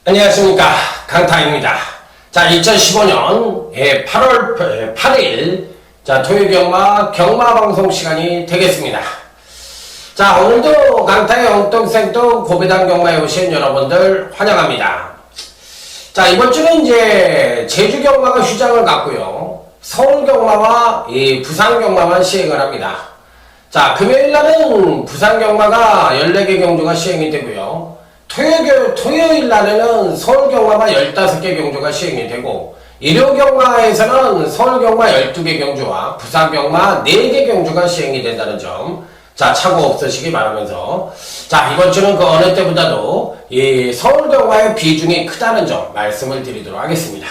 안녕하십니까, 강타입니다. 자, 2015년 8월 8일 토요경마 경마방송 시간이 되겠습니다. 자, 오늘도 강타의 엉뚱생뚱 고배당 경마에 오신 여러분들 환영합니다. 자, 이번 주는 이제 제주 경마가 휴장을 갔고요, 서울 경마와 부산 경마만 시행을 합니다. 자, 금요일 날은 부산 경마가 14개 경주가 시행이 되고요, 토요일 날에는 서울 경마가 15개 경주가 시행이 되고, 일요 경마에서는 서울 경마 12개 경주와 부산 경마 4개 경주가 시행이 된다는 점, 자, 착오 없으시기 바라면서, 자, 이번 주는 그 어느 때보다도 이 서울 경마의 비중이 크다는 점 말씀을 드리도록 하겠습니다.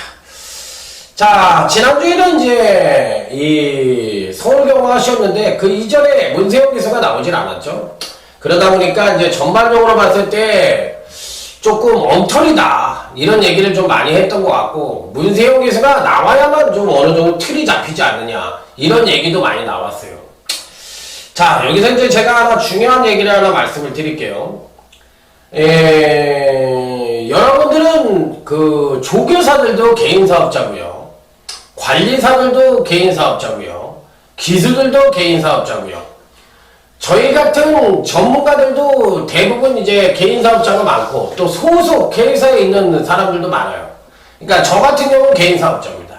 자, 지난주에는 이제 이 서울 경마가 쉬었는데 그 이전에 문세영 기수가 나오질 않았죠. 그러다 보니까 이제 전반적으로 봤을 때 조금 엉터리다 이런 얘기를 좀 많이 했던 것 같고, 문세영 기수가 나와야만 좀 어느 정도 틀이 잡히지 않느냐 이런 얘기도 많이 나왔어요. 자, 여기서 이제 제가 하나 중요한 얘기를 하나 말씀을 드릴게요. 여러분들은 그 조교사들도 개인 사업자고요, 관리사들도 개인 사업자고요, 기수들도 개인 사업자고요, 저희 같은 전문가들도 대부분 이제 개인 사업자가 많고, 또 소속 회사에 있는 사람들도 많아요. 그러니까 저 같은 경우는 개인 사업자입니다.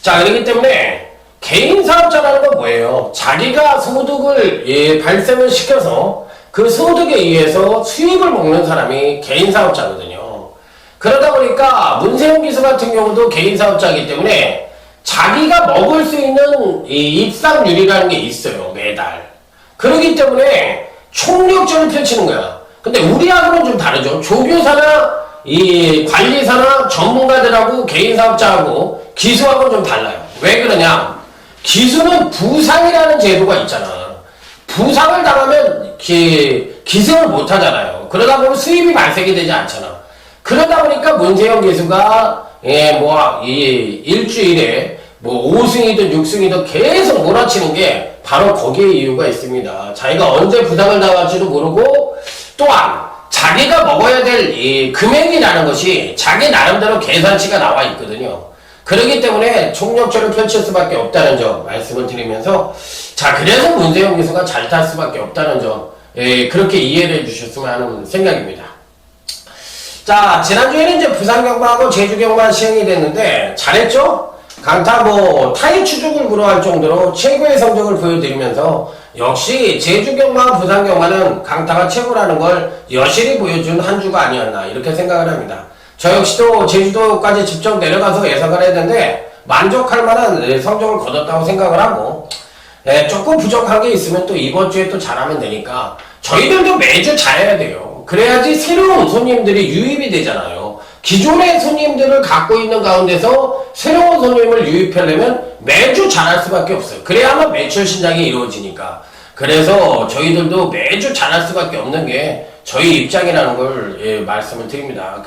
자, 그렇기 때문에 개인 사업자라는 건 뭐예요? 자기가 소득을 발생을 시켜서 그 소득에 의해서 수익을 먹는 사람이 개인 사업자거든요. 그러다 보니까 문세영 기수 같은 경우도 개인 사업자이기 때문에 자기가 먹을 수 있는 이 입상률이라는 게 있어요, 매달. 그렇기 때문에 총력전을 펼치는 거야. 근데 우리하고는 좀 다르죠. 조교사나 이 관리사나 전문가들하고 개인 사업자하고 기수하고는 좀 달라요. 왜 그러냐? 기수는 부상이라는 제도가 있잖아. 부상을 당하면 기승을 못 하잖아요. 그러다 보면 수입이 발생이 되지 않잖아. 그러다 보니까 문세영 기수가 일주일에 5승이든 6승이든 계속 몰아치는 게 바로 거기에 이유가 있습니다. 자기가 언제 부상을 당할지도 모르고, 또한 자기가 먹어야 될 이 금액이라는 것이 자기 나름대로 계산치가 나와 있거든요. 그렇기 때문에 총력전을 펼칠 수밖에 없다는 점 말씀을 드리면서, 자, 그래서 문세영 기수가 잘 탈 수밖에 없다는 점, 그렇게 이해를 해주셨으면 하는 생각입니다. 자, 지난주에는 이제 부산 경마하고 제주 경마 시행이 됐는데 잘했죠? 강타 타이 추종을 불허할 정도로 최고의 성적을 보여드리면서, 역시 제주 경마, 부산 경마는 강타가 최고라는 걸 여실히 보여준 한 주가 아니었나 이렇게 생각을 합니다. 저 역시도 제주도까지 직접 내려가서 예상을 했는데 만족할 만한 성적을 거뒀다고 생각을 하고, 조금 부족한 게 있으면 또 이번 주에 또 잘하면 되니까 저희들도 매주 잘해야 돼요. 그래야지 새로운 손님들이 유입이 되잖아요. 기존의 손님들을 갖고 있는 가운데서 새로운 손님을 유입하려면 매주 잘할 수밖에 없어요. 그래야만 매출 신장이 이루어지니까. 그래서 저희들도 매주 잘할 수밖에 없는 게 저희 입장이라는 걸 말씀을 드립니다.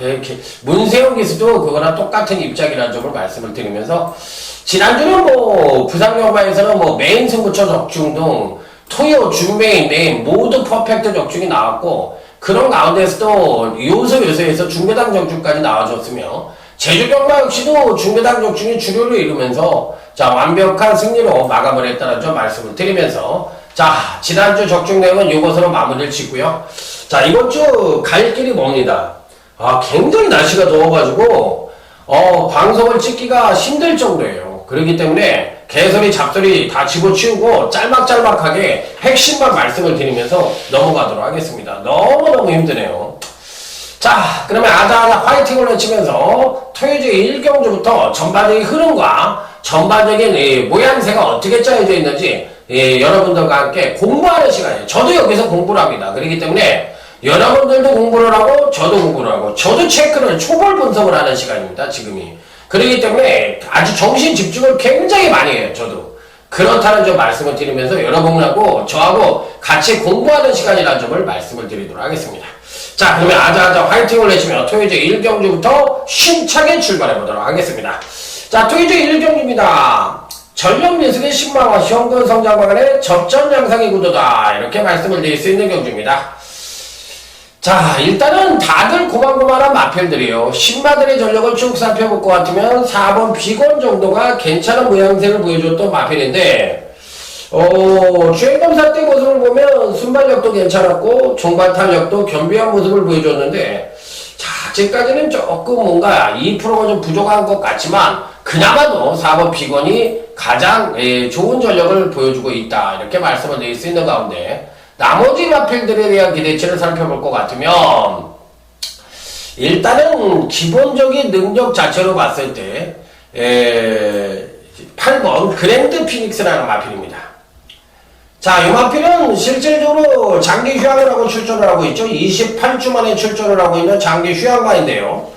문세영 기수도 그거랑 똑같은 입장이라는 점을 말씀을 드리면서, 지난주는 부산 경마에서는 메인 승부처 적중 등 토요, 준메인, 메인 모두 퍼펙트 적중이 나왔고, 그런 가운데서도 요소에서 중배당 적중까지 나와줬으며, 제주 경마 역시도 중배당 적중이 주류를 이루면서 자, 완벽한 승리로 마감을 했다는 점 말씀을 드리면서, 자, 지난주 적중 내용은 이것으로 마무리를 짓고요. 자, 이번 주 갈 길이 멉니다. 굉장히 날씨가 더워가지고 방송을 찍기가 힘들 정도예요. 그렇기 때문에 개소리 잡소리 다 집어치우고 짤막짤막하게 핵심만 말씀을 드리면서 넘어가도록 하겠습니다. 너무너무 힘드네요. 자, 그러면 아자아자 화이팅을 외치면서 토요일 1경주부터 전반적인 흐름과 전반적인 모양새가 어떻게 짜여져 있는지 여러분들과 함께 공부하는 시간이에요. 저도 여기서 공부를 합니다. 그렇기 때문에 여러분들도 공부를 하고 저도 공부를 하고 저도 체크를 초벌 분석을 하는 시간입니다. 지금이. 그렇기 때문에 아주 정신 집중을 굉장히 많이 해요. 저도. 그렇다는 점 말씀을 드리면서 여러분하고 저하고 같이 공부하는 시간이라는 점을 말씀을 드리도록 하겠습니다. 자, 그러면 아자아자 화이팅을 내시며 토요일 1경주부터 힘차게 출발해 보도록 하겠습니다. 자, 토요일 1경주입니다. 전력 미숙의 신망과 현금 성장 방안의 접전 양상의 구도다. 이렇게 말씀을 드릴 수 있는 경주입니다. 자, 일단은 다들 고만고만한 마필들이에요. 신마들의 전력을 쭉 살펴볼 것 같으면 4번 비건 정도가 괜찮은 모양새를 보여줬던 마필인데, 주행검사 때 모습을 보면 순발력도 괜찮았고, 종발탄력도 겸비한 모습을 보여줬는데, 자, 아직까지는 조금 뭔가 2%가 좀 부족한 것 같지만, 그나마도 4번 비건이 가장 좋은 전력을 보여주고 있다. 이렇게 말씀을 드릴 수 있는 가운데, 나머지 마필들에 대한 기대치를 살펴볼 것 같으면 일단은 기본적인 능력 자체로 봤을 때 8번 그랜드 피닉스라는 마필입니다. 자, 이 마필은 실질적으로 장기 휴양을 하고 출전을 하고 있죠. 28주 만에 출전을 하고 있는 장기 휴양마인데요.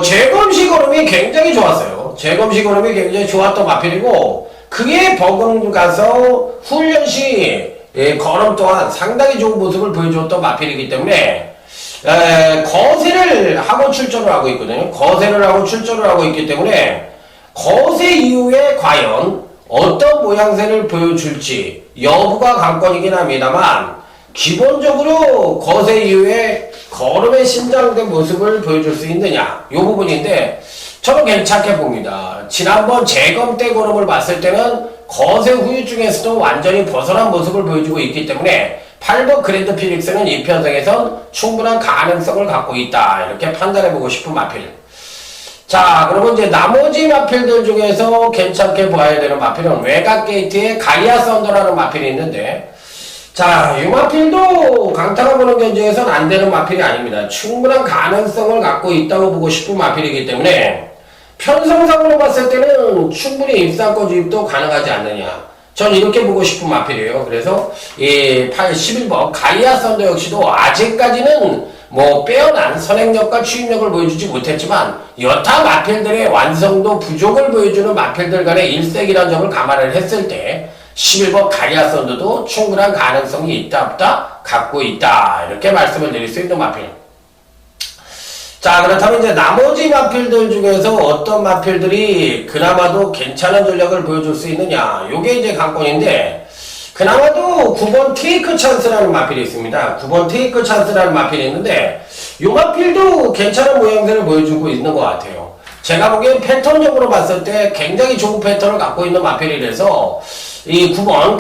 재검식 걸음이 굉장히 좋았어요. 재검식 걸음이 굉장히 좋았던 마필이고, 그에 버금가서 훈련 시 걸음 또한 상당히 좋은 모습을 보여줬던 마필이기 때문에 거세를 하고 출전을 하고 있거든요. 거세를 하고 출전을 하고 있기 때문에 거세 이후에 과연 어떤 모양새를 보여줄지 여부가 관건이긴 합니다만, 기본적으로 거세 이후에 걸음에 신장된 모습을 보여줄 수 있느냐, 이 부분인데 저는 괜찮게 봅니다. 지난번 재검 때 걸음을 봤을 때는 거세 후유증에서도 완전히 벗어난 모습을 보여주고 있기 때문에 8번 그랜드 피닉스는 이 편성에선 충분한 가능성을 갖고 있다. 이렇게 판단해보고 싶은 마필. 자, 그리고 이제 나머지 마필들 중에서 괜찮게 봐야 되는 마필은 외곽 게이트의 가이아 썬더라는 마필이 있는데, 자, 이 마필도 강타가 보는 견제에선 안 되는 마필이 아닙니다. 충분한 가능성을 갖고 있다고 보고 싶은 마필이기 때문에 편성상으로 봤을 때는 충분히 입상권 주입도 가능하지 않느냐, 전 이렇게 보고 싶은 마필이에요. 그래서 이 11번 가이아 썬더 역시도 아직까지는 뭐 빼어난 선행력과 추임력을 보여주지 못했지만 여타 마필들의 완성도 부족을 보여주는 마필들 간의 일색이라는 점을 감안을 했을 때 11번 가이아 썬더도 충분한 가능성이 있다 없다 갖고 있다. 이렇게 말씀을 드릴 수 있는 마필. 자, 그렇다면 이제 나머지 마필들 중에서 어떤 마필들이 그나마도 괜찮은 전력을 보여줄 수 있느냐, 요게 이제 관건인데, 그나마도 9번 테이크 찬스라는 마필이 있습니다. 9번 테이크 찬스라는 마필이 있는데, 요 마필도 괜찮은 모양새를 보여주고 있는 것 같아요. 제가 보기엔 패턴적으로 봤을 때 굉장히 좋은 패턴을 갖고 있는 마필이라서 이 9번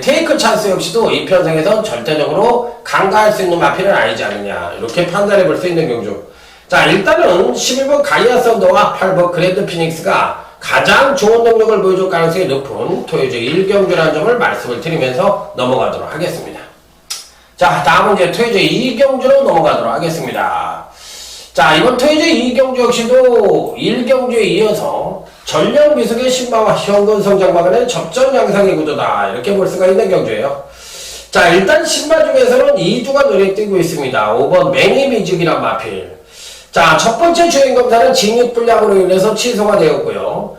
테이크 찬스 역시도 이 편성에서 절대적으로 간과할 수 있는 마필은 아니지 않느냐, 이렇게 판단해 볼 수 있는 경주. 자, 일단은 11번 가이아 썬더와 8번 그랜드 피닉스가 가장 좋은 능력을 보여줄 가능성이 높은 토요일 1경주라는 점을 말씀을 드리면서 넘어가도록 하겠습니다. 자, 다음은 이제 토요일 2경주로 넘어가도록 하겠습니다. 자, 이번 토요일 2경주 역시도 1경주에 이어서 전력 미숙의 신바와 현금 성장 방안의 접전 양상의 구도다. 이렇게 볼 수가 있는 경주예요. 자, 일단 신바 중에서는 2주가 눈에 띄고 있습니다. 5번 매니미직이란 마필. 자, 첫 번째 주행검사는 진입불량으로 인해서 취소가 되었고요.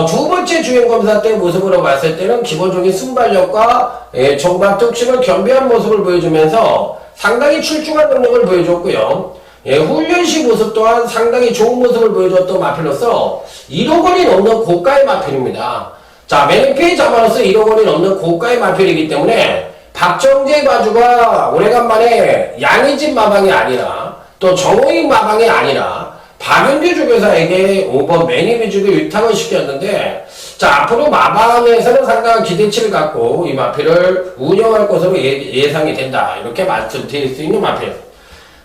두 번째 주행검사 때 모습으로 봤을 때는 기본적인 순발력과 종발 뚝심을 겸비한 모습을 보여주면서 상당히 출중한 능력을 보여줬고요. 훈련 시 모습 또한 상당히 좋은 모습을 보여줬던 마필로서 1억 원이 넘는 고가의 마필입니다. 자, 매니페이 자만으로서 1억 원이 넘는 고가의 마필이기 때문에 박정재 바주가 오래간만에 양의진 마방이 아니라 또 정호익 마방이 아니라 박윤규 주교사에게 5번 매니뮤직을 위탁을 시켰는데, 자, 앞으로 마방에서는 상당한 기대치를 갖고 이 마필을 운영할 것으로 예상이 된다. 이렇게 말씀드릴 수 있는 마필.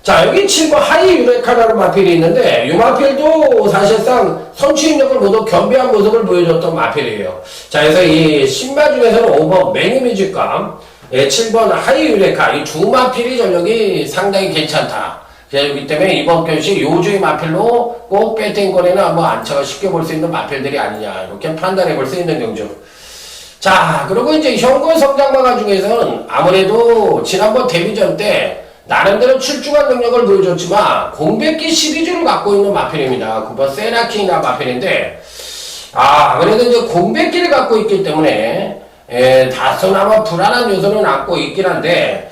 자, 여기 7번 하이 유레카라는 마필이 있는데, 이 마필도 사실상 선취입력을 모두 겸비한 모습을 보여줬던 마필이에요. 자, 그래서 이 신바 중에서는 5번 매니뮤직과 7번 하이 유레카, 이 두 마필이 전력이 상당히 괜찮다. 그렇기 때문에 이번 경시 요주의 마필로 꼭 배팅권에는 한번 안착을 시켜볼 수 있는 마필들이 아니냐, 이렇게 판단해 볼 수 있는 경주. 자, 그리고 이제 현금 성장마가 중에서는 아무래도 지난번 데뷔전 때 나름대로 출중한 능력을 보여줬지만 공백기 시리즈를 갖고 있는 마필입니다. 9번 세나킹이나 마필인데, 아무래도 이제 공백기를 갖고 있기 때문에 다소나마 불안한 요소는 안고 있긴 한데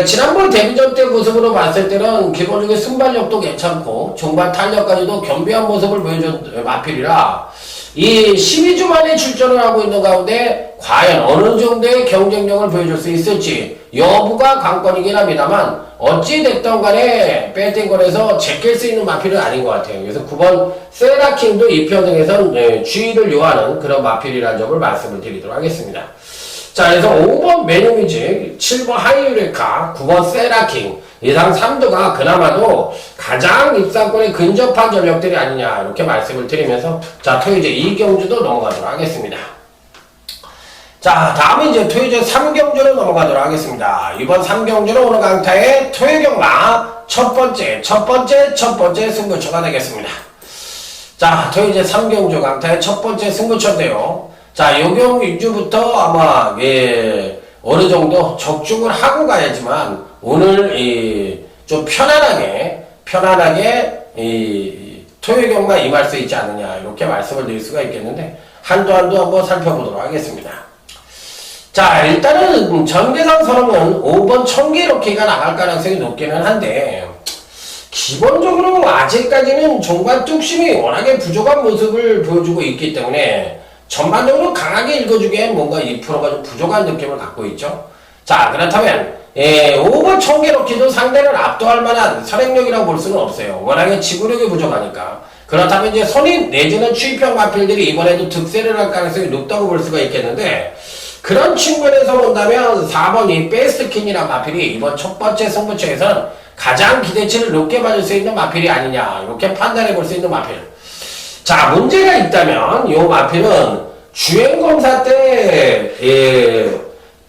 지난번 데뷔전 때 모습으로 봤을 때는 기본적인 순발력도 괜찮고 종반 탄력까지도 겸비한 모습을 보여준 마필이라 이 12주 만에 출전을 하고 있는 가운데 과연 어느 정도의 경쟁력을 보여줄 수 있을지 여부가 관건이긴 합니다만 어찌됐던 간에 배팅권에서 제낄 수 있는 마필은 아닌 것 같아요. 그래서 9번 세라킹도 이 편성에선 주의를 요하는 그런 마필이라는 점을 말씀을 드리도록 하겠습니다. 자, 그래서 5번 매뉴미직, 7번 하이유레카, 9번 세라킹, 예상 3도가 그나마도 가장 입상권에 근접한 전력들이 아니냐 이렇게 말씀을 드리면서 자, 토요제 2경주도 넘어가도록 하겠습니다. 자, 다음은 이제 토요제 3경주로 넘어가도록 하겠습니다. 이번 3경주는 오늘 강타의 토요경마 첫 번째 승부처가 되겠습니다. 자, 토요제 3경주 강타의 첫 번째 승부처인데요. 자, 요경 위주부터 아마 어느 정도 적중을 하고 가야지만 오늘 좀 편안하게 토요경마 임할 수 있지 않느냐 이렇게 말씀을 드릴 수가 있겠는데 한도 한번 살펴보도록 하겠습니다. 자, 일단은 전계상 선언은 5번 청계로키가 나갈 가능성이 높기는 한데 기본적으로 아직까지는 종반 뚝심이 워낙에 부족한 모습을 보여주고 있기 때문에 전반적으로 강하게 읽어주기엔 뭔가 2%가 좀 부족한 느낌을 갖고 있죠. 자, 그렇다면 5번 청계로키도 상대를 압도할 만한 선행력이라고 볼 수는 없어요. 워낙에 지구력이 부족하니까. 그렇다면 이제 선임 내지는 추입형 마필들이 이번에도 득세를 할 가능성이 높다고 볼 수가 있겠는데 그런 측면에서 본다면 4번 이 베스트킨이라는 마필이 이번 첫 번째 승부처에서는 가장 기대치를 높게 받을 수 있는 마필이 아니냐 이렇게 판단해 볼 수 있는 마필. 자, 문제가 있다면 이 마필은 주행검사 때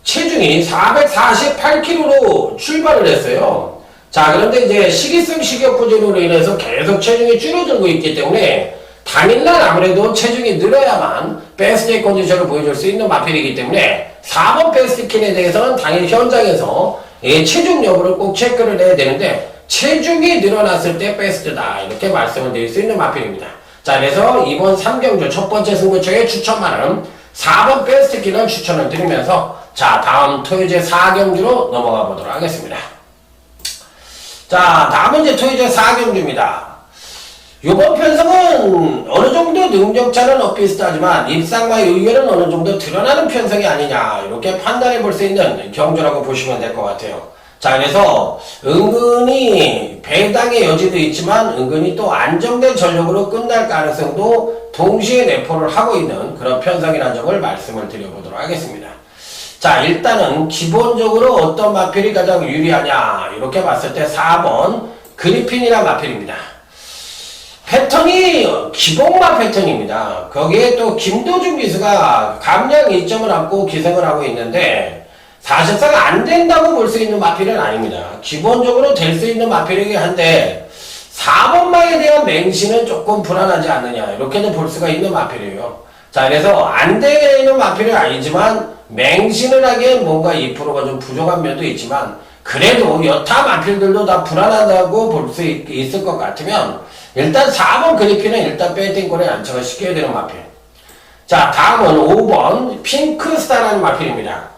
체중이 448kg로 출발을 했어요. 자, 그런데 이제 식이성 식욕부진으로 인해서 계속 체중이 줄어들고 있기 때문에 당일날 아무래도 체중이 늘어야만 베스트 컨디션을 보여줄 수 있는 마필이기 때문에 4번 베스트킨에 대해서는 당일 현장에서 체중 여부를 꼭 체크를 해야 되는데 체중이 늘어났을 때 베스트다 이렇게 말씀을 드릴 수 있는 마필입니다. 자, 그래서 이번 3경주 첫 번째 승부처의 추천만은 4번 베스트킨을 추천을 드리면서 자, 다음 토요제 4경주로 넘어가 보도록 하겠습니다. 자, 다음은 이제 토요제 4경주입니다. 이번 편성은 어느 정도 능력차는 엇비슷하지만 입상과 의견은 어느 정도 드러나는 편성이 아니냐 이렇게 판단해 볼 수 있는 경주라고 보시면 될 것 같아요. 자, 그래서 은근히 배당의 여지도 있지만 은근히 또 안정된 전력으로 끝날 가능성도 동시에 내포를 하고 있는 그런 편성이라는 점을 말씀을 드려보도록 하겠습니다. 자, 일단은 기본적으로 어떤 마필이 가장 유리하냐 이렇게 봤을 때 4번 그리핀이라는 마필입니다. 패턴이 기복마 패턴입니다. 거기에 또 김도중 기수가 감량 2점을 안고 기생을 하고 있는데 사실상 안 된다고 볼 수 있는 마필은 아닙니다. 기본적으로 될 수 있는 마필이긴 한데 4번마에 대한 맹신은 조금 불안하지 않느냐 이렇게도 볼 수가 있는 마필이에요. 자, 그래서 안 되는 마필은 아니지만 맹신을 하기엔 뭔가 2%가 좀 부족한 면도 있지만 그래도 여타 마필들도 다 불안하다고 볼 수 있을 것 같으면 일단 4번 그리핀은 일단 배팅권에 안착을 시켜야 되는 마필. 자, 다음은 5번 핑크스타라는 마필입니다.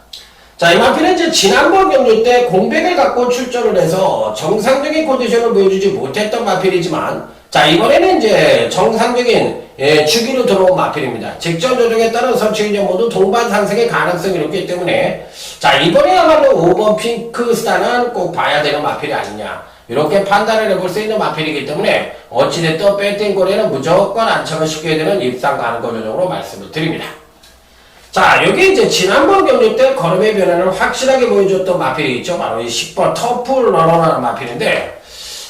자, 이 마필은 이제 지난번 경주 때 공백을 갖고 출전을 해서 정상적인 컨디션을 보여주지 못했던 마필이지만 자, 이번에는 이제 정상적인 주기로 들어온 마필입니다. 직전 조정에 따른 선취인연 모두 동반 상승의 가능성이 높기 때문에 자, 이번에야말로 5번 핑크스타는 꼭 봐야 되는 마필이 아니냐 이렇게 판단을 해볼 수 있는 마필이기 때문에 어찌됐든 배팅골에는 무조건 안착을 시켜야 되는 입상 가능성 조정으로 말씀을 드립니다. 자, 여기 이제 지난번 경주 때 걸음의 변화를 확실하게 보여줬던 마필이 있죠. 바로 이 10번 터프러너라는 마필인데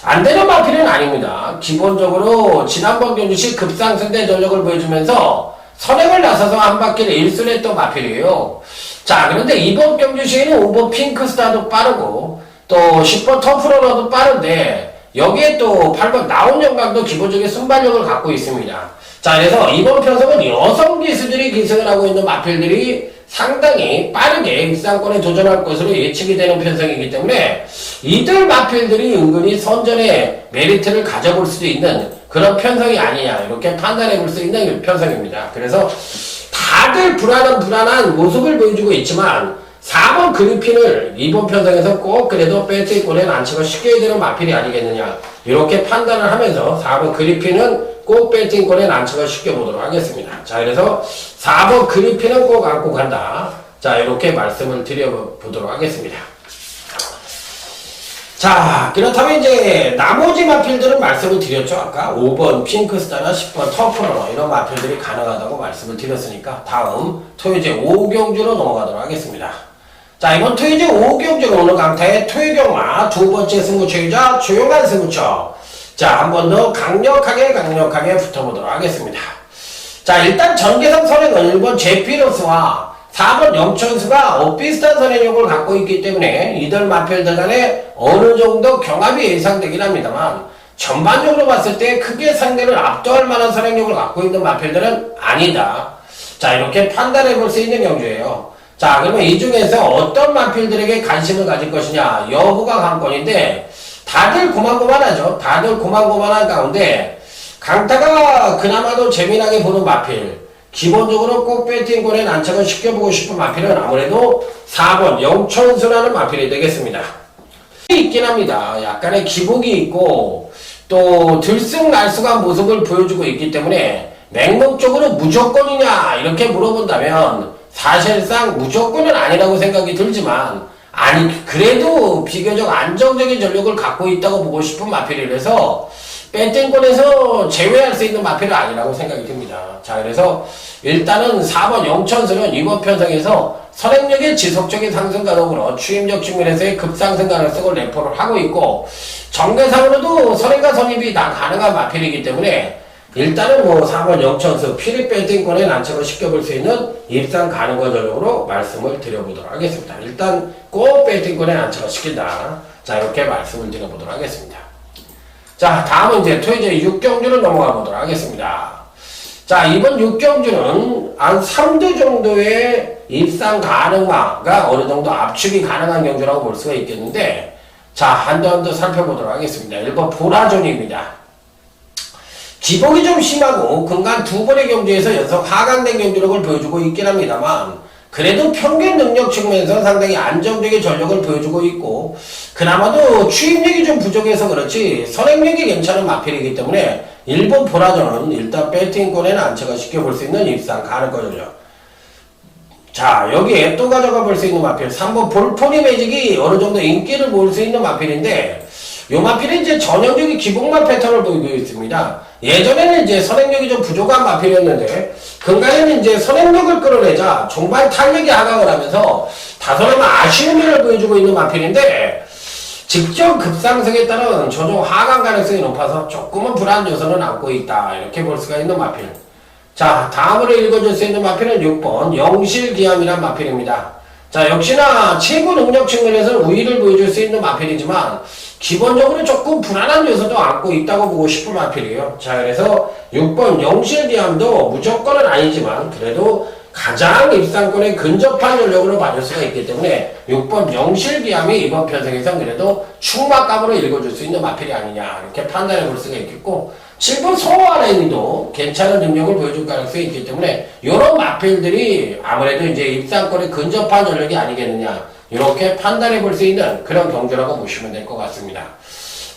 안 되는 마필은 아닙니다. 기본적으로 지난번 경주시 급상승된 전력을 보여주면서 선행을 나서서 한 바퀴를 일순했던 마필이에요. 자, 그런데 이번 경주시에는 5번 핑크스타도 빠르고 또 10번 터프러너도 빠른데 여기에 또 8번 나온 영광도 기본적인 순발력을 갖고 있습니다. 자, 그래서 이번 편성은 여성 기수들이 기승을 하고 있는 마필들이 상당히 빠르게 입상권에 도전할 것으로 예측이 되는 편성이기 때문에 이들 마필들이 은근히 선전의 메리트를 가져볼 수도 있는 그런 편성이 아니냐 이렇게 판단해 볼 수 있는 편성입니다. 그래서 다들 불안한 모습을 보여주고 있지만 4번 그리핀을 이번 편성에서 꼭 그래도 배트권에 안치고 쉽게 되는 마필이 아니겠느냐 이렇게 판단을 하면서 4번 그리핀은 꼭 배팅권에 안치고 쉽게 보도록 하겠습니다. 자, 그래서 4번 그리핀은 꼭 안고 간다. 자, 이렇게 말씀을 드려보도록 하겠습니다. 자, 그렇다면 이제 나머지 마필들은 말씀을 드렸죠. 아까 5번 핑크스타나 10번 터프러너 이런 마필들이 가능하다고 말씀을 드렸으니까 다음 토요제 5경주로 넘어가도록 하겠습니다. 자, 이번 토요제 5경주는 오늘 강타의 토요경마 두 번째 승부처이자 조용한 승부처. 자, 한 번 더 강력하게 붙어보도록 하겠습니다. 자, 일단 전개상 선행은 1번 제피로스와 4번 영천수가 비슷한 선행력을 갖고 있기 때문에 이들 마필들 간에 어느 정도 경합이 예상되긴 합니다만 전반적으로 봤을 때 크게 상대를 압도할 만한 선행력을 갖고 있는 마필들은 아니다. 자, 이렇게 판단해 볼 수 있는 경주예요. 자, 그러면 이 중에서 어떤 마필들에게 관심을 가질 것이냐 여부가 관건인데 다들 고만고만하죠. 다들 고만고만한 가운데 강타가 그나마도 재미나게 보는 마필 기본적으로 꼭 배팅권에 난착을 시켜보고 싶은 마필은 아무래도 4번 영천수라는 마필이 되겠습니다. 있긴 합니다. 약간의 기복이 있고 또 들쑥날쑥한 모습을 보여주고 있기 때문에 맹목적으로 무조건이냐 이렇게 물어본다면 사실상 무조건은 아니라고 생각이 들지만 아니 그래도 비교적 안정적인 전력을 갖고 있다고 보고 싶은 마필이라서 배팅권에서 제외할 수 있는 마필은 아니라고 생각이 듭니다. 자, 그래서 일단은 4번 영천수는 이번 편성에서 선행력의 지속적인 상승 가능으로 추임력 측면에서의 급상승 가능성을 내포를 하고 있고 정계상으로도 선행과 선입이 다 가능한 마필이기 때문에 일단은 뭐 4번 영천수 피리 배팅권에 난척을 시켜볼 수 있는 입상 가능한 전력으로 말씀을 드려보도록 하겠습니다. 일단 꼭 배팅권에 난척을 시킨다. 자, 이렇게 말씀을 드려보도록 하겠습니다. 자, 다음은 이제 토요제 6경주를 넘어가 보도록 하겠습니다. 자, 이번 6경주는 한 3두 정도의 입상 가능마가 어느 정도 압축이 가능한 경주라고 볼 수가 있겠는데, 자, 한도 살펴보도록 하겠습니다. 1번 보라존입니다. 기복이 좀 심하고 근간 두 번의 경주에서 연속 하강된 경주력을 보여주고 있긴 합니다만 그래도 평균 능력 측면에서 상당히 안정적인 전력을 보여주고 있고 그나마도 추임력이 좀 부족해서 그렇지 선행력이 괜찮은 마필이기 때문에 일본 보라전은 일단 배팅권에는 안착을 시켜볼 수 있는 입상 가능거든요. 자, 여기에 또 가져가 볼 수 있는 마필 3번 볼포니 매직이 어느 정도 인기를 모을 수 있는 마필인데 요 마필은 이제 전형적인 기복만 패턴을 보이고 있습니다. 예전에는 이제 선행력이 좀 부족한 마필이었는데 근간에는 이제 선행력을 끌어내자 종반 탄력이 하강을 하면서 다소나마 아쉬운 면을 보여주고 있는 마필인데 직접 급상승에 따른 조정 하강 가능성이 높아서 조금은 불안 요소는 안고 있다. 이렇게 볼 수가 있는 마필. 자, 다음으로 읽어줄 수 있는 마필은 6번 영실기암이란 마필입니다. 자, 역시나 최고 능력 측면에서는 우위를 보여줄 수 있는 마필이지만 기본적으로 조금 불안한 요소도 안고 있다고 보고 싶은 마필이에요. 자, 그래서 6번 영실기암도 무조건은 아니지만 그래도 가장 입상권에 근접한 전력으로 받을 수가 있기 때문에 6번 영실기암이 이번 편성에선 그래도 충막감으로 읽어줄 수 있는 마필이 아니냐 이렇게 판단해 볼 수가 있겠고 7번 소아레니도 괜찮은 능력을 보여줄 가능성이 있기 때문에 이런 마필들이 아무래도 이제 입상권에 근접한 전력이 아니겠느냐 이렇게 판단해 볼 수 있는 그런 경주라고 보시면 될 것 같습니다.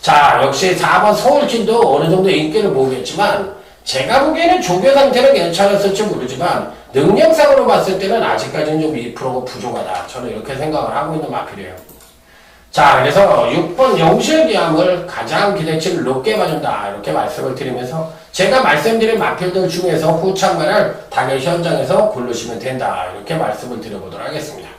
자, 역시 4번 서울팀도 어느 정도 인기를 모으겠지만 제가 보기에는 조교 상태는 괜찮았을지 모르지만 능력상으로 봤을 때는 아직까지는 좀 2%가 부족하다. 저는 이렇게 생각을 하고 있는 마필이에요. 자, 그래서 6번 영실기암을 가장 기대치를 높게 봐준다. 이렇게 말씀을 드리면서 제가 말씀드린 마필들 중에서 후창만을 당일 현장에서 고르시면 된다. 이렇게 말씀을 드려보도록 하겠습니다.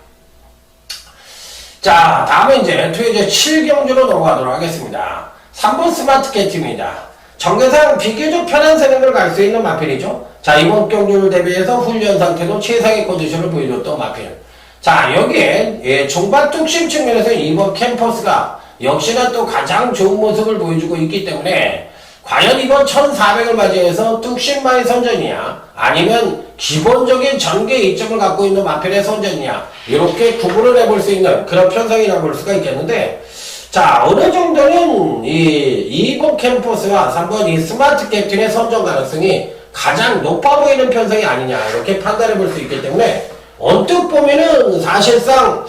자, 다음은 이제 토요제 7경주로 넘어가도록 하겠습니다. 3번 스마트캣입니다. 정계상 비교적 편한 선행을 갈 수 있는 마필이죠. 자, 이번 경주를 대비해서 훈련 상태도 최상의 컨디션을 보여줬던 마필. 자, 여기에 종반 뚝심 측면에서 이번 캠퍼스가 역시나 또 가장 좋은 모습을 보여주고 있기 때문에 과연 이번 1400을 맞이해서 뚝심만의 선전이냐 아니면 기본적인 전개 이점을 갖고 있는 마필의 선전이냐 이렇게 구분을 해볼 수 있는 그런 편성이라고 볼 수가 있겠는데 자, 어느 정도는 이 2번 캠퍼스와 3번 이 스마트 캡틴의 선정 가능성이 가장 높아 보이는 편성이 아니냐, 이렇게 판단해 볼 수 있기 때문에, 언뜻 보면은 사실상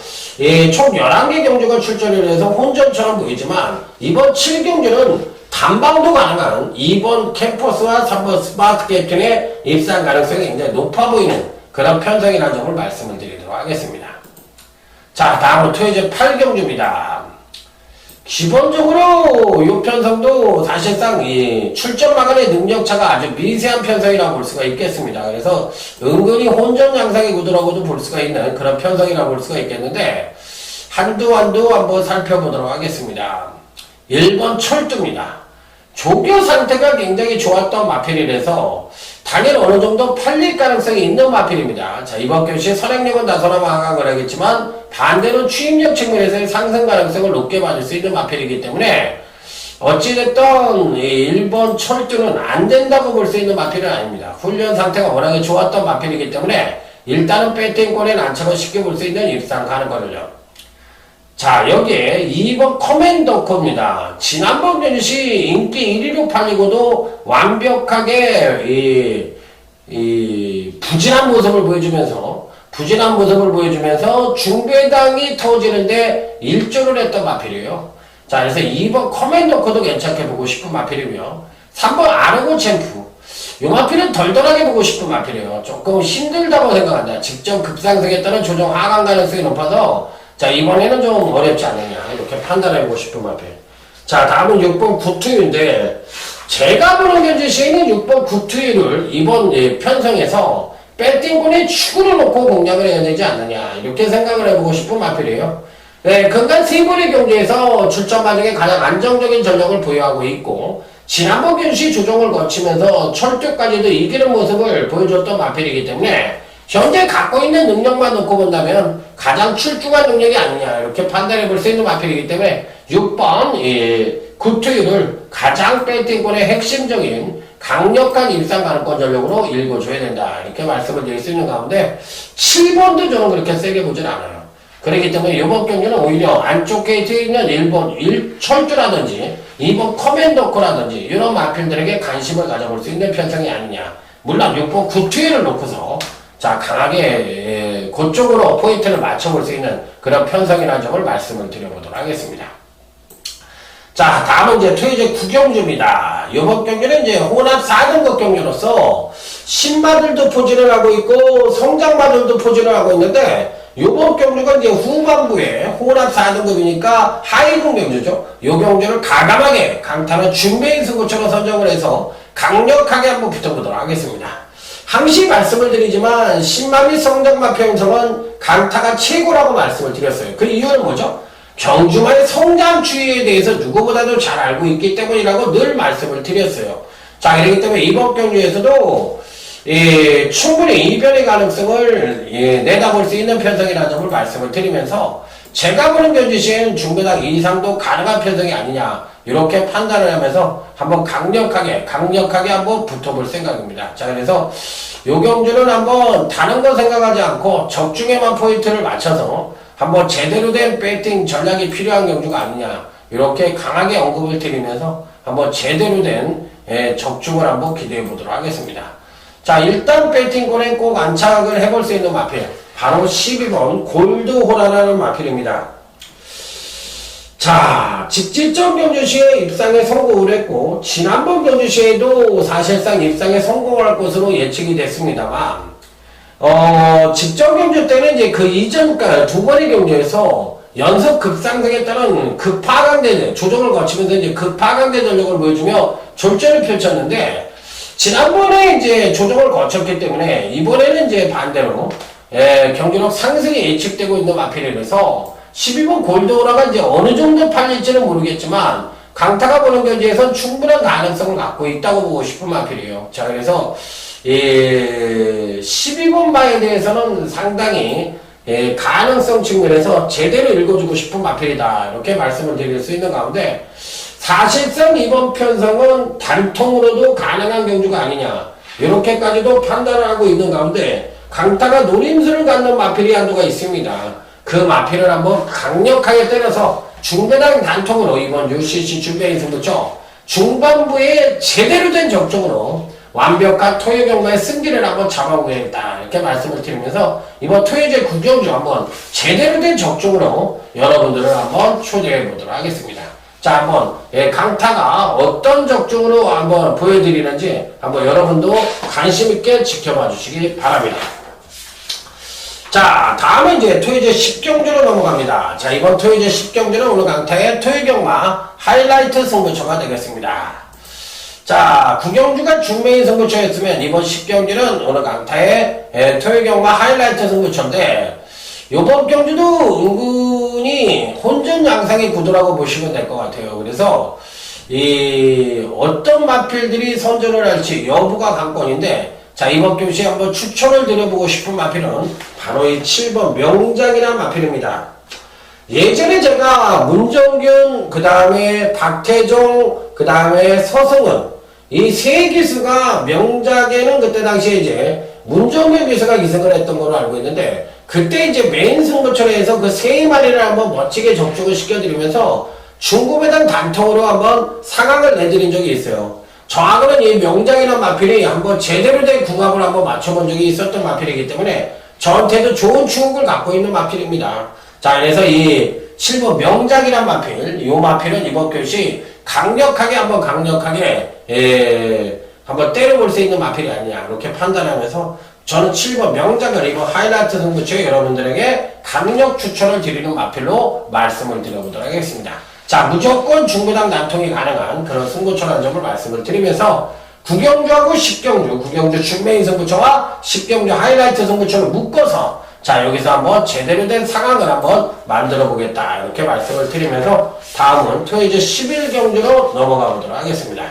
총 11개 경주가 출전을 해서 혼전처럼 보이지만, 이번 7경주는 단방도 가능한 2번 캠퍼스와 3번 스마트 캡틴의 입상 가능성이 굉장히 높아 보이는 그런 편성이라는 점을 말씀을 드리도록 하겠습니다. 자, 다음으로 토요제 8경주입니다. 기본적으로 이 편성도 사실상 이 출전 마감의 능력차가 아주 미세한 편성이라고 볼 수가 있겠습니다. 그래서 은근히 혼전 양상의 구도라고도 볼 수가 있는 그런 편성이라고 볼 수가 있겠는데, 한두 한번 살펴보도록 하겠습니다. 1번 철두입니다. 조교 상태가 굉장히 좋았던 마필이라서 당연히 어느 정도 팔릴 가능성이 있는 마필입니다. 자, 이번 교시에 선행력은 다소나마 하강을 하겠지만 반대로 추임력 측면에서의 상승 가능성을 높게 받을 수 있는 마필이기 때문에 어찌됐든 1번 철두는 안 된다고 볼 수 있는 마필은 아닙니다. 훈련 상태가 워낙에 좋았던 마필이기 때문에 일단은 배팅권에 난처를 쉽게 볼 수 있는 입상 가능거든요. 자, 여기에 2번 커맨더코입니다. 지난번 경시 인기 1위로 팔리고도 완벽하게 부진한 모습을 보여주면서 중배당이 터지는데 일조를 했던 마필이에요. 자, 그래서 2번 커맨더코도 괜찮게 보고 싶은 마필이고요. 3번 아르고 챔프. 이 마필은 덜덜하게 보고 싶은 마필이에요. 조금 힘들다고 생각한다. 직접 급상승에 따른 조정 하강 가능성이 높아서 자, 이번에는 좀 어렵지 않느냐, 이렇게 판단해보고 싶은 마필. 자, 다음은 6번 구투유인데, 제가 보는 현재 시에는 6번 구투유를 이번 편성에서 배팅권에 축으로 놓고 공략을 해야 되지 않느냐, 이렇게 생각을 해보고 싶은 마필이에요. 네, 근간 3번의 경기에서 출전 과정에 가장 안정적인 전력을 보유하고 있고, 지난번 경시 조정을 거치면서 철도까지도 이기는 모습을 보여줬던 마필이기 때문에, 현재 갖고 있는 능력만 놓고 본다면 가장 출중한 능력이 아니냐, 이렇게 판단해 볼 수 있는 마필이기 때문에 6번 구투유를 가장 배팅권의 핵심적인 강력한 입상 가능권 전력으로 읽어줘야 된다, 이렇게 말씀을 드릴 수 있는 가운데 7번도 저는 그렇게 세게 보진 않아요. 그렇기 때문에 이번 경기는 오히려 안쪽 게이트에 있는 1번 철두라든지 2번 커맨더코라든지 이런 마필들에게 관심을 가져볼 수 있는 편성이 아니냐. 물론 6번 구투유를 놓고서 자, 강하게 그쪽으로 포인트를 맞춰볼 수 있는 그런 편성이라는 점을 말씀을 드려보도록 하겠습니다. 자, 다음은 이제 토요제 9경주입니다. 이번 경기는 이제 혼합 4등급 경기로서 신마들도 포진을 하고 있고 성장마들도 포진을 하고 있는데, 이번 경주가 이제 후반부에 혼합 4등급이니까 하이등 경주죠. 이 경주를 가감하게 강타는 준비인 승부처럼 선정을 해서 강력하게 한번 붙어보도록 하겠습니다. 항시 말씀을 드리지만 신마 및 성장마표 형성은 강타가 최고라고 말씀을 드렸어요. 그 이유는 뭐죠? 경주마의 성장 추이에 대해서 누구보다도 잘 알고 있기 때문이라고 늘 말씀을 드렸어요. 자, 그렇기 때문에 이번 경주에서도 충분히 이변의 가능성을 내다볼 수 있는 편성이라는 점을 말씀을 드리면서, 제가 보는 경주 시에는 중배당 이상도 가능한 편성이 아니냐, 이렇게 판단을 하면서 한번 강력하게 한번 붙어볼 생각입니다. 자, 그래서 요 경주는 한번 다른 거 생각하지 않고 적중에만 포인트를 맞춰서 한번 제대로 된 배팅 전략이 필요한 경주가 아니냐, 이렇게 강하게 언급을 드리면서 한번 제대로 된 적중을 한번 기대해 보도록 하겠습니다. 자, 일단 배팅권에 꼭 안착을 해볼 수 있는 마필, 바로 12번 골드호라라는 마필입니다. 자, 직질적 경주시에 입상에 성공을 했고, 지난번 경주시에도 사실상 입상에 성공할 것으로 예측이 됐습니다만, 직전 경주 때는 이제 그 이전, 그러니까 두 번의 경주에서 연속 급상승에 따른 급하강대, 조정을 거치면서 이제 급하강대 전력을 보여주며 졸전을 펼쳤는데, 지난번에 이제 조정을 거쳤기 때문에, 이번에는 이제 반대로, 경기력 상승이 예측되고 있는 마필이라서, 12번 골드오라가 이제 어느 정도 팔릴지는 모르겠지만 강타가 보는 경기에선 충분한 가능성을 갖고 있다고 보고 싶은 마필이에요. 자, 그래서 12번 바에 대해서는 상당히 가능성 측면에서 제대로 읽어주고 싶은 마필이다, 이렇게 말씀을 드릴 수 있는 가운데, 사실상 이번 편성은 단통으로도 가능한 경주가 아니냐, 이렇게까지도 판단을 하고 있는 가운데 강타가 노림수를 갖는 마필이 한두가 있습니다. 그 마필을 한번 강력하게 때려서 중배당 단통으로 이번 UCC 준비인 승부처 중반부에 제대로 된 적중으로 완벽한 토요 경마의 승기를 한번 잡아보겠다 이렇게 말씀을 드리면서 이번 토요제 구경주 한번 제대로 된 적중으로 여러분들을 한번 초대해 보도록 하겠습니다. 자, 한번 강타가 어떤 적중으로 한번 보여드리는지 한번 여러분도 관심 있게 지켜봐 주시기 바랍니다. 자, 다음은 이제 토요제 10경주로 넘어갑니다. 자, 이번 토요제 10경주는 오늘 강타의 토요경마 하이라이트 승부처가 되겠습니다. 자, 9경주가 중메인 승부처였으면 이번 10경주는 오늘 강타의 토요경마 하이라이트 승부처인데 요번 경주도 은근히 혼전 양상의 구도라고 보시면 될 것 같아요. 그래서 이 어떤 마필들이 선전을 할지 여부가 관건인데 자, 이번 경주에 한번 추천을 드려보고 싶은 마필은 바로 이 7번 명장이라는 마필입니다. 예전에 제가 문정균, 그 다음에 박태종, 그 다음에 서승은 이 세 기수가 명작에는 그때 당시에 이제 문정균 기수가 기승을 했던 걸로 알고 있는데 그때 이제 메인 승부처로 해서 그 세 마리를 한번 멋지게 적중을 시켜드리면서 중구배당 단통으로 한번 상황을 내드린 적이 있어요. 저하고는 이 명장이라는 마필이 한번 제대로 된 궁합을 한번 맞춰본 적이 있었던 마필이기 때문에 저한테도 좋은 추억을 갖고 있는 마필입니다. 자, 그래서 이 7번 명작이란 마필, 이 마필은 이번 교시 강력하게 한번 때려볼 수 있는 마필이 아니냐 이렇게 판단하면서 저는 7번 명작을 이번 하이라이트 승부처에 여러분들에게 강력 추천을 드리는 마필로 말씀을 드려보도록 하겠습니다. 자, 무조건 중부당 난통이 가능한 그런 승부처라는 점을 말씀을 드리면서 9경주하고 10경주, 9경주 중메인 승부처와 10경주 하이라이트 승부처를 묶어서 자, 여기서 한번 제대로 된 상황을 한번 만들어 보겠다 이렇게 말씀을 드리면서 다음은 토요제 11경주로 넘어가 보도록 하겠습니다.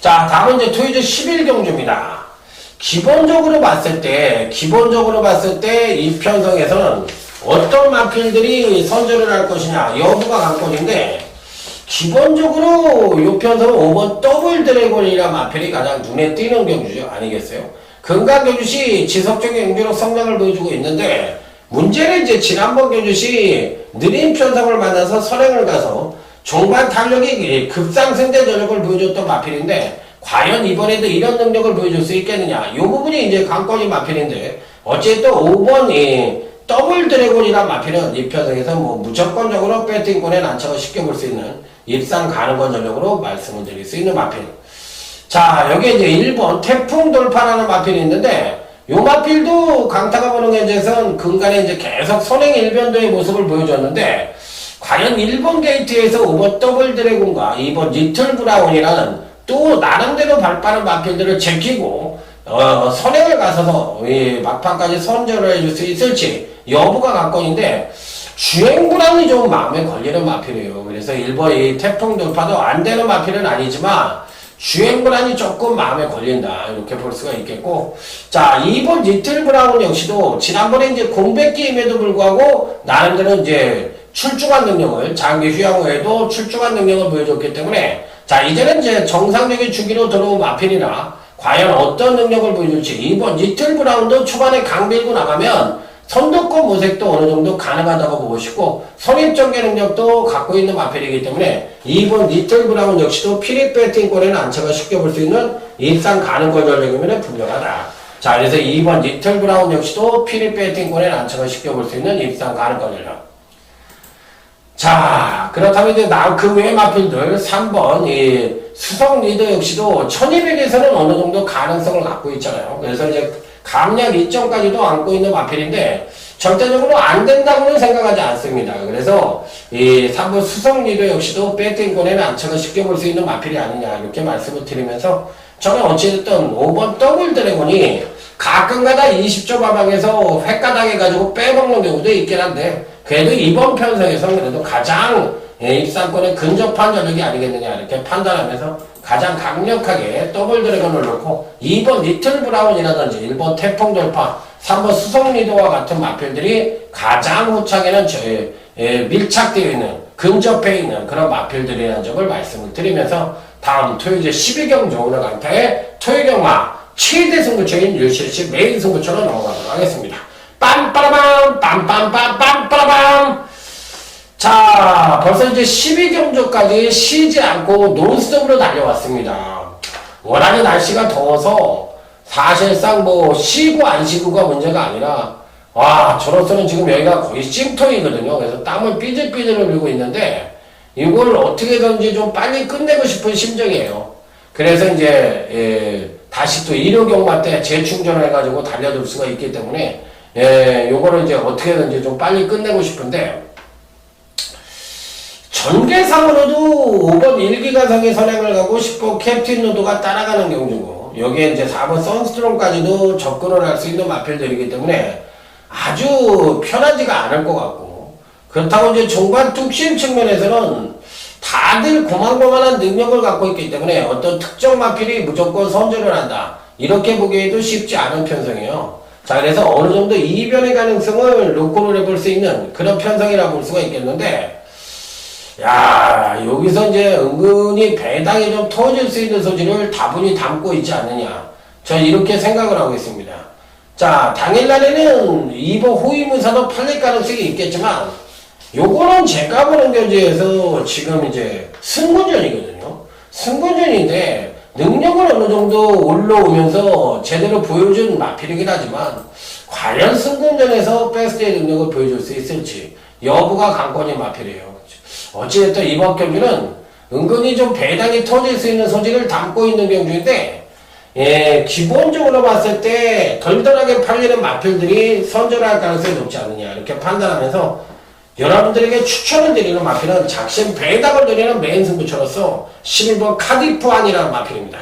자, 다음은 이제 토요제 11경주입니다. 기본적으로 봤을 때 이 편성에서는 어떤 마필들이 선전을 할 것이냐 여부가 관건인데 기본적으로 이 편성은 5번 더블 드래곤이라는 마필이 가장 눈에 띄는 경주죠. 아니겠어요? 건강 경주시 지속적인 경주로 성장을 보여주고 있는데 문제는 이제 지난번 경주시 느린 편성을 만나서 선행을 가서 종반 탄력이 급상승된 전력을 보여줬던 마필인데 과연 이번에도 이런 능력을 보여줄 수 있겠느냐 이 부분이 이제 관건인 마필인데 어쨌든 5번 이 더블 드래곤이란 마필은 이 편성에서 뭐 무조건적으로 배팅권에 난처를 시켜볼 수 있는 입상 가능한 전력으로 말씀을 드릴 수 있는 마필. 자, 여기에 이제 1번 태풍 돌파라는 마필이 있는데 요 마필도 강타가 보는 현재에서는 근간에 이제 계속 선행 일변도의 모습을 보여줬는데 과연 1번 게이트에서 5번 더블 드래곤과 2번 리틀 브라운이라는 또 나름대로 발빠른 마필들을 제끼고 선행을 가서서 막판까지 선전을 해줄 수 있을지 여부가 관건인데 주행불안이 좀 마음에 걸리는 마필이에요. 그래서 1번 이 태풍 돌파도 안 되는 마필은 아니지만 주행불안이 조금 마음에 걸린다 이렇게 볼 수가 있겠고 자 2번 리틀 브라운 역시도 지난번에 이제 공백 게임에도 불구하고 나름대로 이제 출중한 능력을 장기 휴양 후에도 출중한 능력을 보여줬기 때문에 자 이제는 이제 정상적인 주기로 들어온 마필이나 과연 어떤 능력을 보여줄지 2번 리틀 브라운도 초반에 강 밀고 나가면 선두권 모색도 어느 정도 가능하다고 보고 싶고 선입전개 능력도 갖고 있는 마필이기 때문에 2번 리틀 브라운 역시도 피릿 배팅권에는 안착을 시켜볼 수 있는 입상 가능권 전력이면 분명하다. 자, 그래서 2번 리틀 브라운 역시도 피릿 배팅권에는 안착을 시켜볼 수 있는 입상 가능권 전력. 자, 그렇다면 이제 그 외의 마필들 3번 이 수성 리더 역시도 1200에서는 어느 정도 가능성을 갖고 있잖아요. 그래서 이제 감량 2점까지도 안고 있는 마필인데 절대적으로 안 된다고는 생각하지 않습니다. 그래서 이 3번 수성 리더 역시도 배팅권에는 안착을 시켜볼 수 있는 마필이 아니냐 이렇게 말씀을 드리면서 저는 어찌됐든 5번 더블 드래곤이 가끔가다 20점 하방에서 획가닥해가지고 빼먹는 경우도 있긴 한데 그래도 이번 편성에서는 그래도 가장 입상권에 근접한 전력이 아니겠느냐 이렇게 판단하면서 가장 강력하게 더블 드래곤을 놓고 2번 리틀 브라운이라든지 1번 태풍 돌파 3번 수성 리더와 같은 마필들이 가장 후창에는 밀착되어 있는 근접해 있는 그런 마필들이라는 점을 말씀을 드리면서 다음 토요제 12경주 오늘 강타의 토요경마 최대 승부처인 UCC 메인 승부처로 넘어가도록 하겠습니다. 빰빠라밤 빰빰빰 빰빠라밤. 자, 자, 벌써 이제 12경주까지 쉬지 않고 논스톱으로 달려왔습니다. 워낙에 날씨가 더워서 사실상 뭐 쉬고 안 쉬고가 문제가 아니라 와, 저로서는 지금 여기가 거의 찜통이거든요. 그래서 땀을 삐질삐질 흘리고 있는데 이걸 어떻게든지 좀 빨리 끝내고 싶은 심정이에요. 그래서 이제 다시 또 일요경마 때 재충전을 해가지고 달려들 수가 있기 때문에 요거를 이제 어떻게든지 좀 빨리 끝내고 싶은데 전개상으로도 5번 1기가성이 선행을 가고 10번 캡틴 로드가 따라가는 경주고 여기에 이제 4번 선스트롬까지도 접근을 할 수 있는 마필들이기 때문에 아주 편하지가 않을 것 같고 그렇다고 이제 종반 뚝심 측면에서는 다들 고만고만한 능력을 갖고 있기 때문에 어떤 특정 마필이 무조건 선전을 한다 이렇게 보기에도 쉽지 않은 편성이에요. 자, 그래서 어느 정도 이변의 가능성을 놓고를 해볼 수 있는 그런 편성이라 볼 수가 있겠는데 야, 여기서 이제 은근히 배당이 좀 터질 수 있는 소지를 다분히 담고 있지 않느냐. 전 이렇게 생각을 하고 있습니다. 자, 당일날에는 2번 호위무사도 팔릴 가능성이 있겠지만, 요거는 제가 보는 경주에서 지금 이제 승군전이거든요. 승군전인데, 능력을 어느 정도 올라오면서 제대로 보여준 마필이긴 하지만, 과연 승군전에서 베스트의 능력을 보여줄 수 있을지, 여부가 관건인 마필이에요. 어찌됐든 이번 경기는 은근히 좀 배당이 터질 수 있는 소지를 담고 있는 경주인데 기본적으로 봤을 때 덜덜하게 팔리는 마필들이 선전할 가능성이 높지 않느냐 이렇게 판단하면서 여러분들에게 추천을 드리는 마필은 작심 배당을 노리는 메인 승부처로서 11번 카디프안이라는 마필입니다.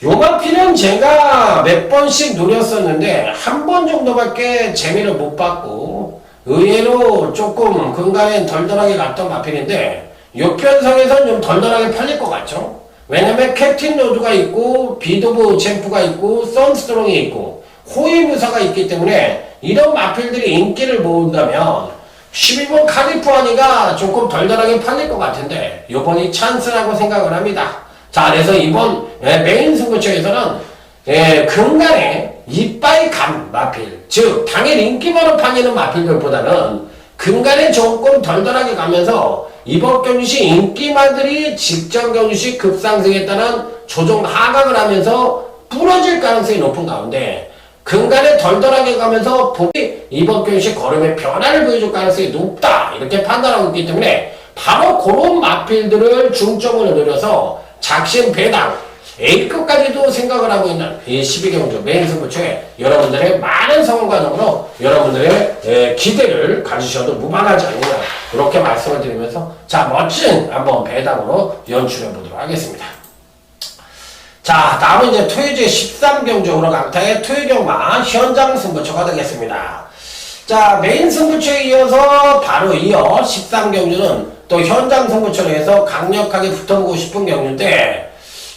요 마필은 제가 몇 번씩 노렸었는데 한 번 정도밖에 재미를 못 봤고 의외로 조금 근간엔 덜덜하게 갔던 마필인데 요편성에선 좀 덜덜하게 팔릴 것 같죠? 왜냐면 캡틴 로드가 있고 비도브 챔프가 있고 선스트롱이 있고 호위무사가 있기 때문에 이런 마필들이 인기를 모은다면 12번 카리프아니가 조금 덜덜하게 팔릴 것 같은데 요번이 찬스라고 생각을 합니다. 자, 그래서 이번 메인 승부처에서는 근간에 이빠이 간 마필, 즉 당일 인기만으로 팔리는 마필들보다는 근간에 조금 덜덜하게 가면서 이번 경주시 인기마들이 직전 경주시 급상승에 따른 조정 하강을 하면서 부러질 가능성이 높은 가운데 근간에 덜덜하게 가면서 이번 경주시 걸음의 변화를 보여줄 가능성이 높다 이렇게 판단하고 있기 때문에 바로 그런 마필들을 중점으로 노려서 작심 배당 A급까지도 생각을 하고 있는 이 12경주 메인 승부처에 여러분들의 많은 성원과정으로 여러분들의 기대를 가지셔도 무방하지 않느냐 이렇게 말씀을 드리면서 자 멋진 한번 배당으로 연출해 보도록 하겠습니다. 자, 다음은 이제 토요제 13경주 오르강타의 토요경마 현장 승부처가 되겠습니다. 자, 메인 승부처에 이어서 바로 이어 13경주는 또 현장 승부처로 해서 강력하게 붙어보고 싶은 경주인데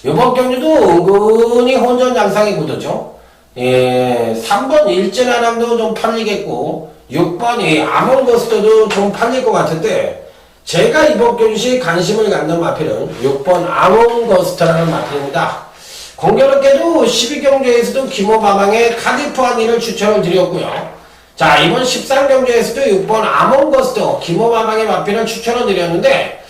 이번 경주도 은근히 혼전 양상이 굳었죠. 3번 일진하남도 좀 팔리겠고 6번이 아몬거스트도 좀 팔릴 것 같은데 제가 이번 경주시 관심을 갖는 마필은 6번 아몬거스트라는 마필입니다. 공교롭게도 12경주에서도 김호바망의 카디프아니를 추천을 드렸고요. 자, 이번 13경주에서도 6번 아몬거스트 김호바망의 마필을 추천을 드렸는데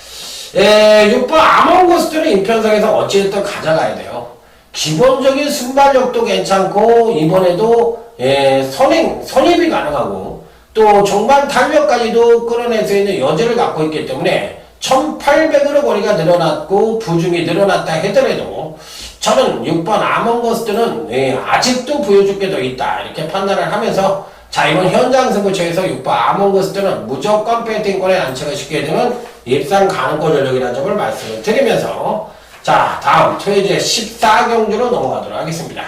6번 아몬고스트는 인편성에서 어찌됐든 가져가야 돼요. 기본적인 순발력도 괜찮고 이번에도 선입이 가능하고 또 종반 탄력까지도 끌어낼 수 있는 여지를 갖고 있기 때문에 1800으로 거리가 늘어났고 부중이 늘어났다 하더라도 저는 6번 아몬고스트는 아직도 보여줄 게 더 있다 이렇게 판단을 하면서 자, 이번 현장 승부처에서 6번 아몬고스트는 무조건 배팅권에 안착을 시켜야 되는 입상 가능권 전력이라는 점을 말씀을 드리면서 자, 다음 토요일 14경주로 넘어가도록 하겠습니다.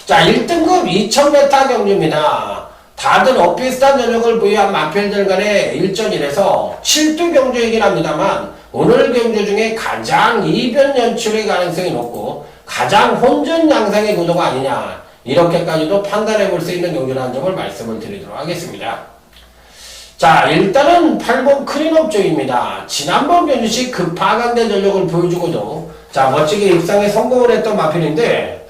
자, 1등급 2000m 경주입니다. 다들 엇비슷한 전력을 보유한 마필들 간의 일전이라서 7두 경주이긴 합니다만 오늘 경주 중에 가장 이변 연출의 가능성이 높고 가장 혼전 양상의 구도가 아니냐 이렇게까지도 판단해 볼 수 있는 경주라는 점을 말씀을 드리도록 하겠습니다. 자, 일단은 8번 크린업 쪽입니다. 지난번 경주시 급하강된 전력을 보여주고도 자 멋지게 입상에 성공을 했던 마필인데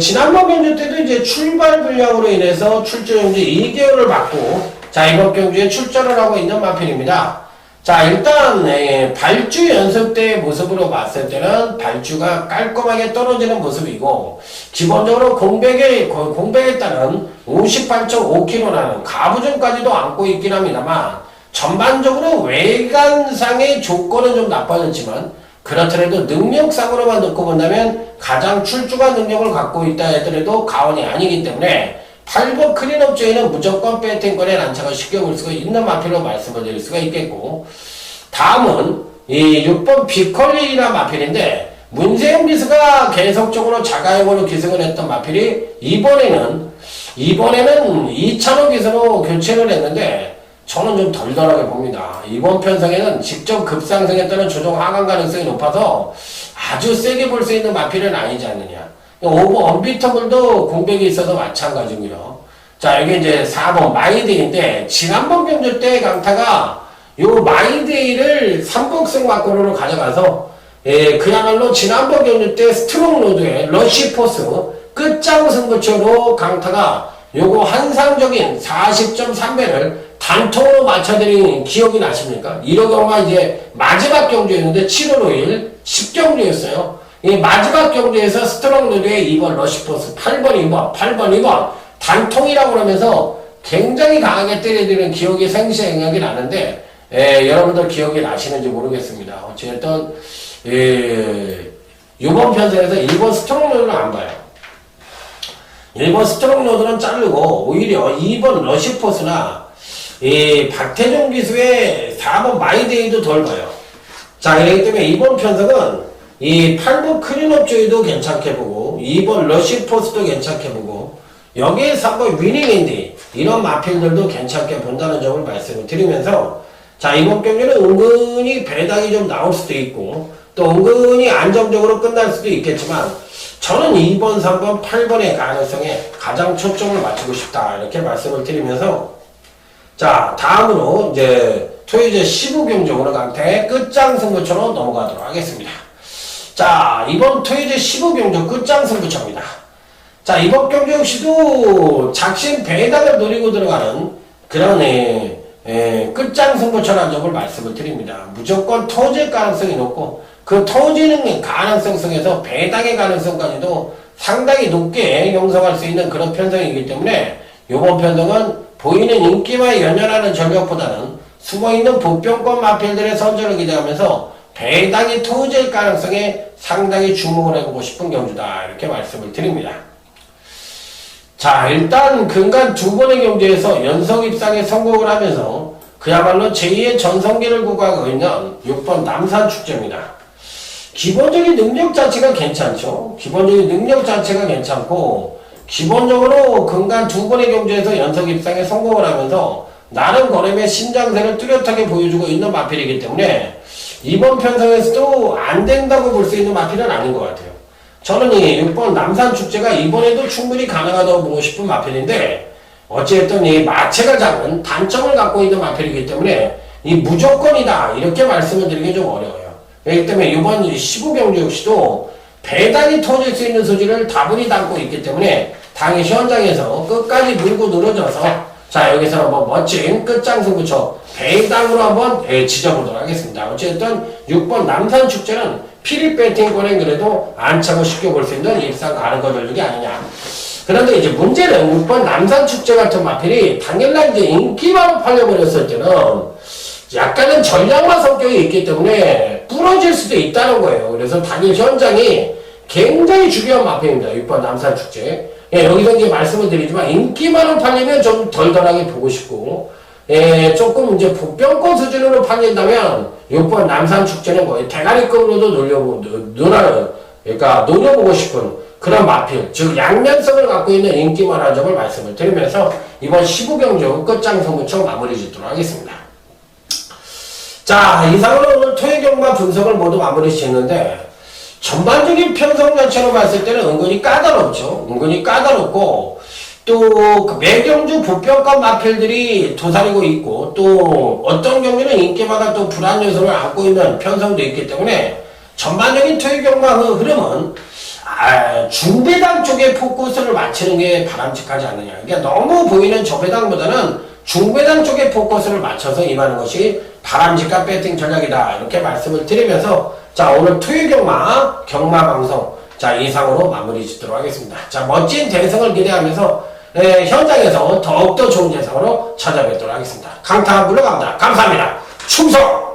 지난번 경주 때도 이제 출발 불량으로 인해서 출전용지 2개월을 받고 자, 이번 경주에 출전을 하고 있는 마필입니다. 자, 일단 발주 연습대의 모습으로 봤을 때는 발주가 깔끔하게 떨어지는 모습이고, 기본적으로 공백에 따른 58.5kg라는 가부준까지도 안고 있긴 합니다만, 전반적으로 외관상의 조건은 좀 나빠졌지만, 그렇더라도 능력상으로만 놓고 본다면 가장 출중한 능력을 갖고 있다 하더라도 과언이 아니기 때문에 8번 클린업조에는 무조건 배팅권에 난착을 시켜볼 수가 있는 마필로 말씀을 드릴 수가 있겠고, 다음은 이 6번 비컬리나 마필인데, 문세영 기수가 계속적으로 자가용으로 기승을 했던 마필이 이번에는 이찬호 기수로 교체를 했는데, 저는 좀 덜덜하게 봅니다. 이번 편성에는 직접 급상승에 따른 조정 하강 가능성이 높아서 아주 세게 볼 수 있는 마필은 아니지 않느냐. 오버 언비터블도 공백이 있어서 마찬가지고요. 자, 여기 이제 4번 마이데이인데, 지난번 경주 때 강타가 요 마이데이를 3복승 막고로 가져가서, 그야말로 지난번 경주 때 스트롱 로드의 러시포스 끝장 승부처로 강타가 요거 환상적인 40.3배를 단통으로 맞춰드린 기억이 나십니까? 이런 경우가 이제 마지막 경주였는데 7월 5일 10경주였어요. 이 마지막 경주에서 스트롱 로드의 2번 러시포스 8번 2번 단통이라고 그러면서 굉장히 강하게 때려드리는 기억이 생생하게 나는데, 여러분들 기억이 나시는지 모르겠습니다. 어쨌든 이번 편성에서 1번 스트롱 로드는 안 봐요. 1번 스트롱 로드는 자르고 오히려 2번 러시포스나 이 박태종 기수의 4번 마이데이도 덜 봐요. 자, 그렇기 때문에 이번 편성은 이 8번 클린업조이도 괜찮게 보고 2번 러시포스도 괜찮게 보고 여기에 3번 위닝인디 이런 마필들도 괜찮게 본다는 점을 말씀을 드리면서, 자, 이번 경기는 은근히 배당이 좀 나올 수도 있고 또 은근히 안정적으로 끝날 수도 있겠지만, 저는 2번, 3번, 8번의 가능성에 가장 초점을 맞추고 싶다 이렇게 말씀을 드리면서, 자, 다음으로 이제 토요제 15경주 강타의 끝장 승부처로 넘어가도록 하겠습니다. 자, 이번 토요제 15경주 끝장 승부처입니다. 자, 이번 경주 역시도 작심 배당을 노리고 들어가는 그런 끝장 승부처라는 점을 말씀을 드립니다. 무조건 터질 가능성이 높고 그 터지는 가능성 속에서 배당의 가능성까지도 상당히 높게 형성할 수 있는 그런 편성이기 때문에 이번 편성은 보이는 인기와 연연하는 전력보다는 숨어있는 보병권 마필들의 선전을 기대하면서 배당이 터질 가능성에 상당히 주목을 해보고 싶은 경주다 이렇게 말씀을 드립니다. 자, 일단 근간 두 번의 경주에서 연속 입상에 성공을 하면서 그야말로 제2의 전성기를 구가하고 있는 6번 남산축제입니다. 기본적인 능력 자체가 괜찮죠. 기본적인 능력 자체가 괜찮고 기본적으로 근간 두 번의 경주에서 연속 입상에 성공을 하면서 나름 거름의 신장세를 뚜렷하게 보여주고 있는 마필이기 때문에 이번 편성에서도 안 된다고 볼 수 있는 마필은 아닌 것 같아요. 저는 이 6번 남산축제가 이번에도 충분히 가능하다고 보고 싶은 마필인데, 어쨌든 이 마체가 작은 단점을 갖고 있는 마필이기 때문에 이 무조건이다 이렇게 말씀을 드리기 좀 어려워요. 그렇기 때문에 이번 15경주 역시도 배당이 터질 수 있는 소지를 다분히 담고 있기 때문에 당일 현장에서 끝까지 물고 늘어져서, 자, 여기서 한번 멋진 끝장 승부처 배당으로 한번 지져보도록 하겠습니다. 어쨌든 6번 남산축제는 피리 배팅권에 그래도 안착을 시켜볼 수 있는 입상 가능한 전력이 아니냐. 그런데 이제 문제는 6번 남산축제 같은 마필이 당일날 이제 인기만 팔려버렸을 때는 약간은 전략화 성격이 있기 때문에 부러질 수도 있다는 거예요. 그래서 당일 현장이 굉장히 중요한 마필입니다. 6번 남산축제. 여기서 이제 말씀을 드리지만 인기만은 팔리면 좀 덜덜하게 보고 싶고, 조금 이제 복병권 수준으로 팔린다면 6번 남산축제는 거의 대가리급으로도 노려보고 싶은 그런 마필, 즉 양면성을 갖고 있는 인기만한 점을 말씀을 드리면서 이번 15경주 끝장 승부처 마무리 짓도록 하겠습니다. 자, 이상으로 오늘 토요경마 분석을 모두 마무리 짓는데, 전반적인 편성 자체로 봤을 때는 은근히 까다롭죠. 은근히 까다롭고 또 매경주 보병권 마필들이 도사리고 있고, 또 어떤 경기는 인기마다 또 불안 요소를 안고 있는 편성도 있기 때문에 전반적인 토요경마 흐름은 중배당 쪽에 포커스를 맞추는 게 바람직하지 않느냐. 그러니까 너무 보이는 저배당보다는 중배당 쪽에 포커스를 맞춰서 임하는 것이 바람직한 배팅 전략이다. 이렇게 말씀을 드리면서 자, 오늘 토요일 경마 방송 자, 이상으로 마무리 짓도록 하겠습니다. 자, 멋진 대승을 기대하면서 현장에서 더욱더 좋은 대상으로 찾아뵙도록 하겠습니다. 강타 물러갑니다. 감사합니다. 충성!